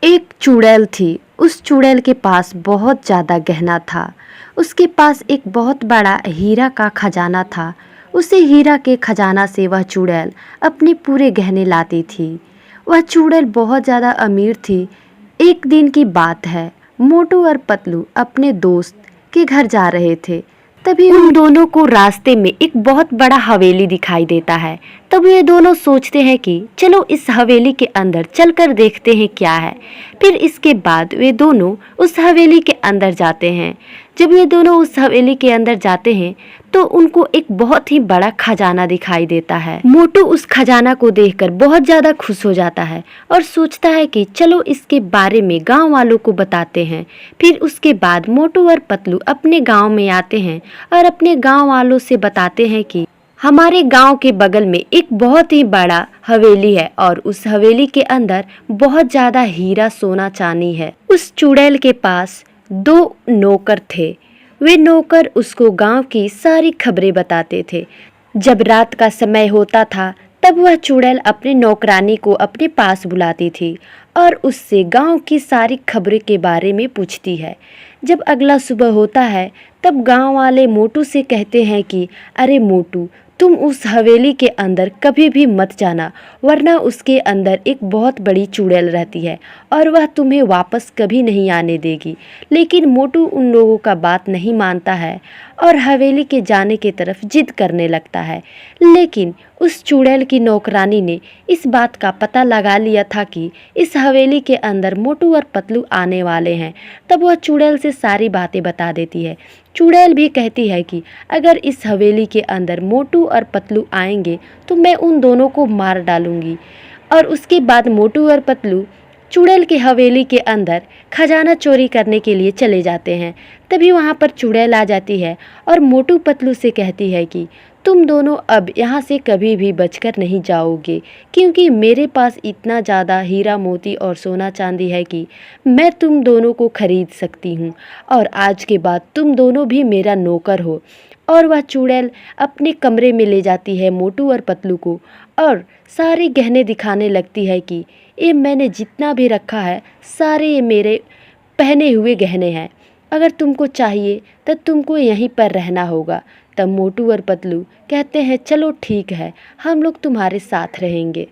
एक चुड़ैल थी। उस चुड़ैल के पास बहुत ज़्यादा गहना था। उसके पास एक बहुत बड़ा हीरा का खजाना था। उसी हीरा के खजाना से वह चुड़ैल अपने पूरे गहने लाती थी। वह चुड़ैल बहुत ज़्यादा अमीर थी। एक दिन की बात है, मोटू और पतलू अपने दोस्त के घर जा रहे थे। तभी उन दोनों को रास्ते में एक बहुत बड़ा हवेली दिखाई देता है। तब ये दोनों सोचते हैं कि चलो इस हवेली के अंदर चलकर देखते हैं क्या है। फिर इसके बाद वे दोनों उस हवेली के अंदर जाते हैं। जब ये दोनों उस हवेली के अंदर जाते हैं तो उनको एक बहुत ही बड़ा खजाना दिखाई देता है। मोटू उस खजाना को देखकर बहुत ज़्यादा खुश हो जाता है और सोचता है कि चलो इसके बारे में गांव वालों को बताते हैं। फिर उसके बाद मोटू और पतलू अपने गांव में आते हैं और अपने गांव वालों से बताते हैं कि हमारे गांव के बगल में एक बहुत ही बड़ा हवेली है और उस हवेली के अंदर बहुत ज़्यादा हीरा सोना चांदी है। उस चुड़ैल के पास 2 नौकर थे। वे नौकर उसको गांव की सारी खबरें बताते थे। जब रात का समय होता था तब वह चुड़ैल अपने नौकरानी को अपने पास बुलाती थी और उससे गांव की सारी खबरों के बारे में पूछती है। जब अगला सुबह होता है तब गांव वाले मोटू से कहते हैं कि अरे मोटू, तुम उस हवेली के अंदर कभी भी मत जाना, वरना उसके अंदर एक बहुत बड़ी चुड़ैल रहती है और वह तुम्हें वापस कभी नहीं आने देगी। लेकिन मोटू उन लोगों का बात नहीं मानता है और हवेली के जाने की तरफ जिद करने लगता है। लेकिन उस चुड़ैल की नौकरानी ने इस बात का पता लगा लिया था कि इस हवेली के अंदर मोटू और पतलू आने वाले हैं। तब वह चुड़ैल से सारी बातें बता देती है। चुड़ैल भी कहती है कि अगर इस हवेली के अंदर मोटू और पतलू आएंगे तो मैं उन दोनों को मार डालूंगी। और उसके बाद मोटू और पतलू चुड़ैल की हवेली के अंदर खजाना चोरी करने के लिए चले जाते हैं। तभी वहाँ पर चुड़ैल आ जाती है और मोटू पतलू से कहती है कि तुम दोनों अब यहाँ से कभी भी बचकर नहीं जाओगे, क्योंकि मेरे पास इतना ज़्यादा हीरा मोती और सोना चांदी है कि मैं तुम दोनों को खरीद सकती हूँ और आज के बाद तुम दोनों भी मेरा नौकर हो। और वह चुड़ैल अपने कमरे में ले जाती है मोटू और पतलू को और सारे गहने दिखाने लगती है कि ये मैंने जितना भी रखा है सारे ये मेरे पहने हुए गहने हैं। अगर तुमको चाहिए तो तुमको यहीं पर रहना होगा। तब मोटू और पतलू कहते हैं चलो ठीक है, हम लोग तुम्हारे साथ रहेंगे।